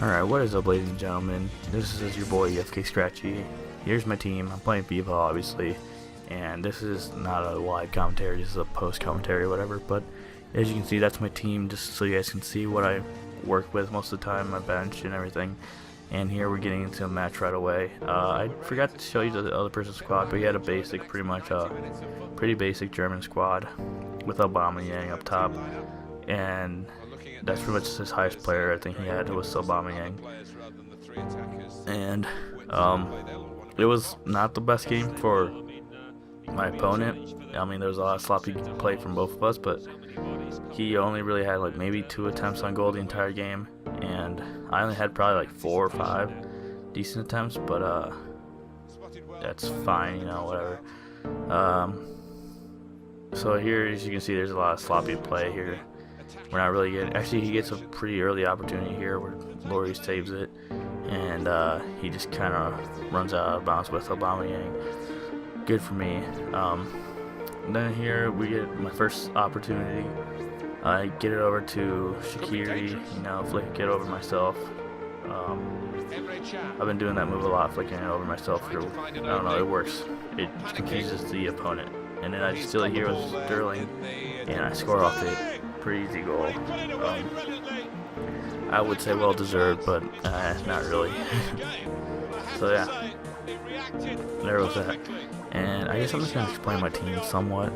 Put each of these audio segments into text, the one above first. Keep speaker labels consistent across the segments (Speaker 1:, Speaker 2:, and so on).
Speaker 1: Alright, what is up, ladies and gentlemen? This is your boy FK Scratchy. Here's my team. I'm playing FIFA, obviously, and this is not a live commentary, this is a post commentary, whatever. But as you can see, that's my team, just so you guys can see what I work with most of the time, my bench and everything. And here we're getting into a match right away. I forgot to show you the other person's squad, but he had a basic, pretty basic German squad with Aubameyang up top, and that's pretty much his highest player I think he had was Aubameyang. And it was not the best game for my opponent. I mean, there was a lot of sloppy play from both of us, but he only really had like maybe 2 attempts on goal the entire game, and I only had probably like 4 or 5 decent attempts, but that's fine, you know, whatever. So here, as you can see, there's a lot of sloppy play here. We're not really getting. Actually, he gets a pretty early opportunity here where Laurie saves it, and he just kind of runs out of bounds with Aubameyang. Good for me. Then here we get my first opportunity. I get it over to Shaqiri, you know, flick it over myself. I've been doing that move a lot, flicking it over myself. I don't know, it works. It confuses the opponent. And then I just steal it here with Sterling, and I score off it. Pretty easy goal. I would say well deserved, but not really. So yeah, there was that. And I guess I'm just gonna explain my team somewhat,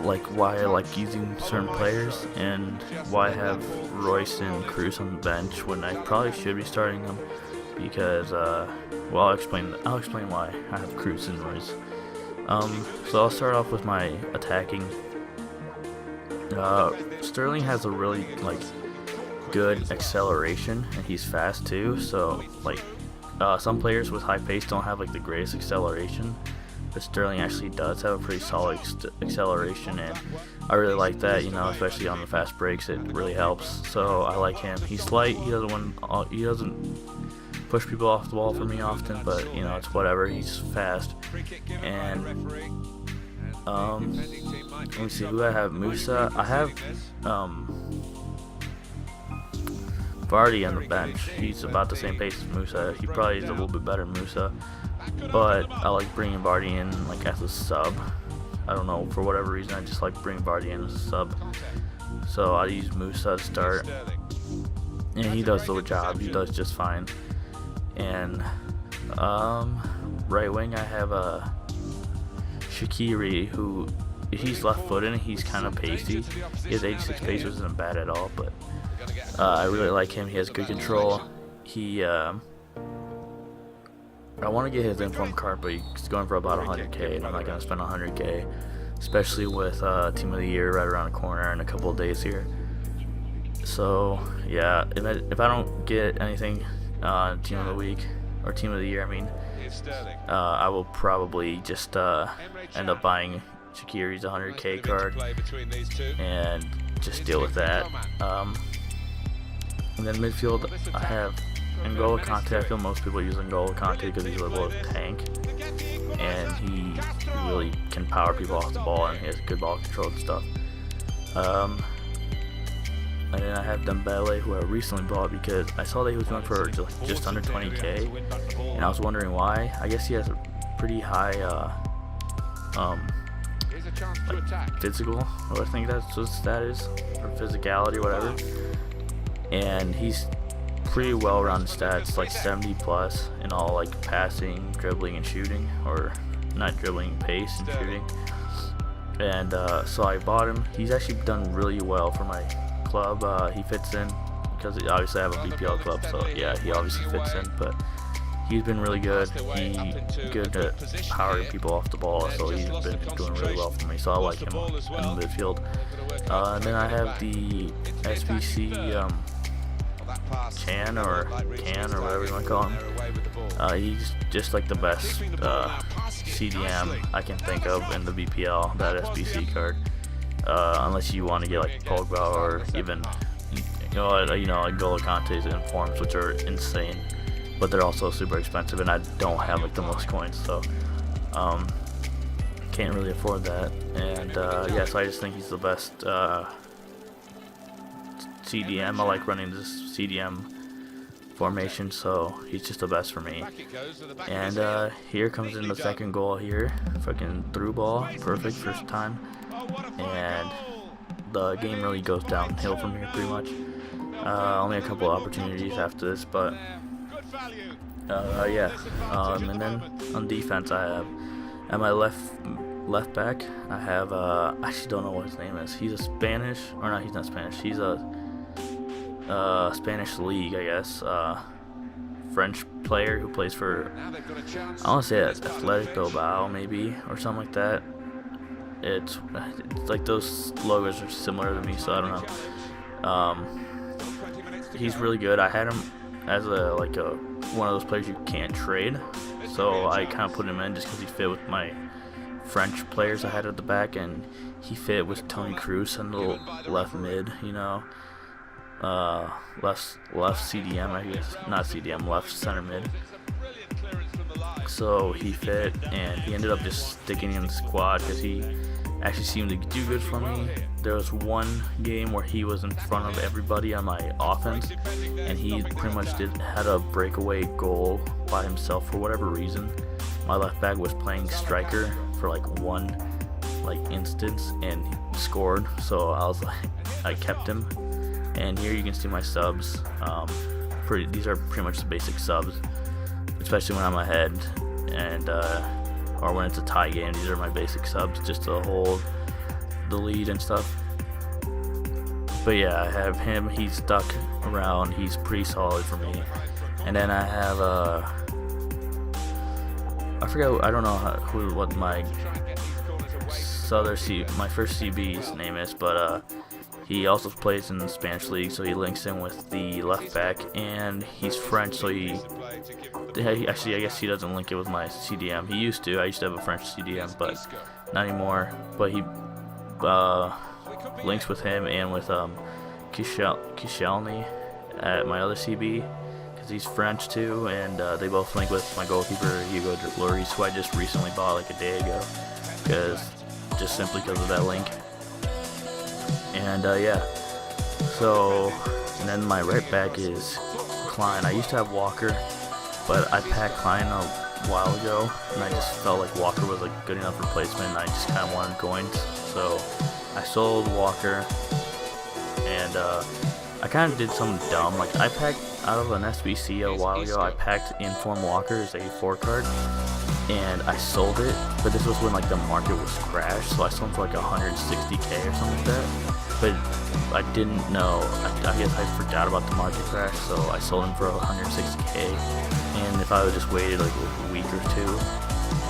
Speaker 1: like why I like using certain players and why I have Royce and Cruz on the bench when I probably should be starting them. Because well, I'll explain why I have Cruz and Royce. So I'll start off with my attacking. Sterling has a really good acceleration, and he's fast too. So some players with high pace don't have the greatest acceleration, but Sterling actually does have a pretty solid acceleration, and I really like that. You know, especially on the fast breaks, it really helps. So I like him. He's light. He doesn't push people off the ball for me often, but you know, it's whatever. He's fast. And let me see who I have. Musa. I have Vardy on the bench. He's about the same pace as Musa. He probably is a little bit better than Musa, but I like bringing Vardy in as a sub. I don't know, for whatever reason, I just like bringing Vardy in as a sub. So I use Musa to start, and he does the job. He does just fine. And right wing, I have a Shaqiri, who he's left-footed and he's kind of pacey. His 86 pace isn't bad at all, but I really like him. He has good control. I want to get his inform card, but he's going for about 100k, and I'm not gonna spend 100k, especially with Team of the Year right around the corner in a couple of days here. So yeah, if I don't get anything Team of the Week or Team of the Year, I mean, I will probably just end up buying Shaqiri's 100k card and just deal with that. And then midfield, I have N'Golo Kante. I feel most people use N'Golo Kante because he's a little tank, and he really can power people off the ball, and he has good ball control and stuff. And then I have Dembele, who I recently bought because I saw that he was going for just under 20k, and I was wondering why. I guess he has a pretty high physical, or I think that's what his stat is, or physicality, whatever. And he's pretty well-rounded stats, like 70 plus in all, passing, dribbling, and shooting, or not dribbling, pace and shooting. And so I bought him. He's actually done really well for my club. He fits in because obviously I have a BPL club, so yeah, he obviously fits in, but he's been really good. He's good at powering people off the ball, so he's been doing really well for me, so I like him in the midfield. And then I have the SBC Can or whatever you want to call him. He's just the best CDM I can think of in the BPL, that SBC card. Unless you want to get Pogba or even N'Golo Kante's informs, which are insane, but they're also super expensive, and I don't have the most coins, so can't really afford that. And yeah, so I just think he's the best CDM. I like running this CDM formation, so he's just the best for me. And here comes in the second goal here. Fucking through ball, perfect first time. And the game really goes downhill from here pretty much. Only a couple opportunities after this, but yeah. And then on defense, I have at my left back, I have I actually don't know what his name is. He's a Spanish, or no, he's not Spanish. He's a Spanish league, I guess. French player who plays for, I want to say that's Athletic Bilbao maybe, or something like that. It's like those logos are similar to me, so I don't know. He's really good. I had him as one of those players you can't trade, so I kind of put him in just because he fit with my French players I had at the back, and he fit with Tony Cruz on the left mid, you know. Left CDM, I guess, not CDM, left center mid. So he fit, and he ended up just sticking in the squad because he actually seemed to do good for me. There was one game where he was in front of everybody on my offense, and he pretty much had a breakaway goal by himself for whatever reason. My left back was playing striker for one instance, and he scored. So I kept him. And here you can see my subs. These are pretty much the basic subs, especially when I'm ahead, and or when it's a tie game. These are my basic subs just to hold the lead and stuff. But yeah, I have him. He's stuck around. He's pretty solid for me. And then I have I forgot. I don't know what my my first CB's name is, but he also plays in the Spanish league, so he links in with the left back, and he's French, so actually, I guess he doesn't link it with my CDM. He used to. I used to have a French CDM, but not anymore. But he links with him and with Kishelny at my other CB, because he's French too, and they both link with my goalkeeper Hugo Lloris, who I just recently bought a day ago, simply because of that link. And yeah, so, and then my right back is Klein. I used to have Walker, but I packed Klein a while ago, and I just felt like Walker was a good enough replacement, and I just kind of wanted Goins, so I sold Walker, and I kind of did something dumb. I packed out of an SBC a while ago. I packed Inform Walker as a 4-card, and I sold it, but this was when the market was crashed, so I sold him for 160k or something like that. But I didn't know. I guess I forgot about the market crash, so I sold him for 160k. And if I would just waited a week or two,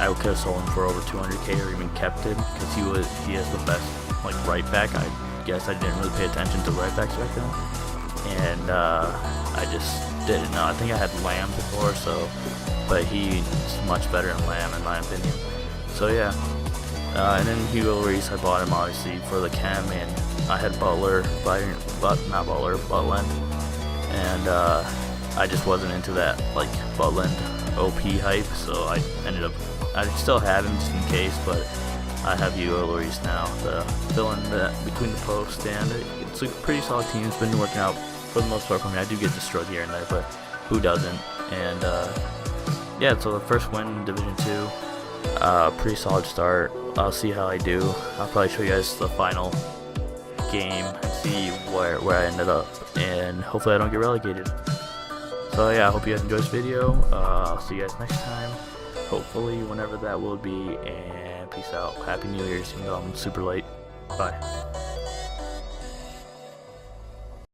Speaker 1: I could have sold him for over 200k or even kept him, because he has the best right back. I guess I didn't really pay attention to right backs back then, and I just didn't know. I think I had Lamb before, but he's much better than Lamb in my opinion. So yeah, and then Hugo Lloris, I bought him obviously for the chem, and I had Butland, and I just wasn't into that Butland OP hype, so I still have him just in case, but I have Hugo Lloris now to fill in between the posts, and it's a pretty solid team. It's been working out for the most part for me. I do get destroyed here and there, but who doesn't? And yeah, so the first win in Division 2, pretty solid start. I'll see how I do. I'll probably show you guys the final game and see where I ended up, and hopefully I don't get relegated. So yeah, I hope you guys enjoyed this video. I'll see you guys next time, hopefully whenever that will be, and peace out. Happy New Year's, even though I'm super late. Bye.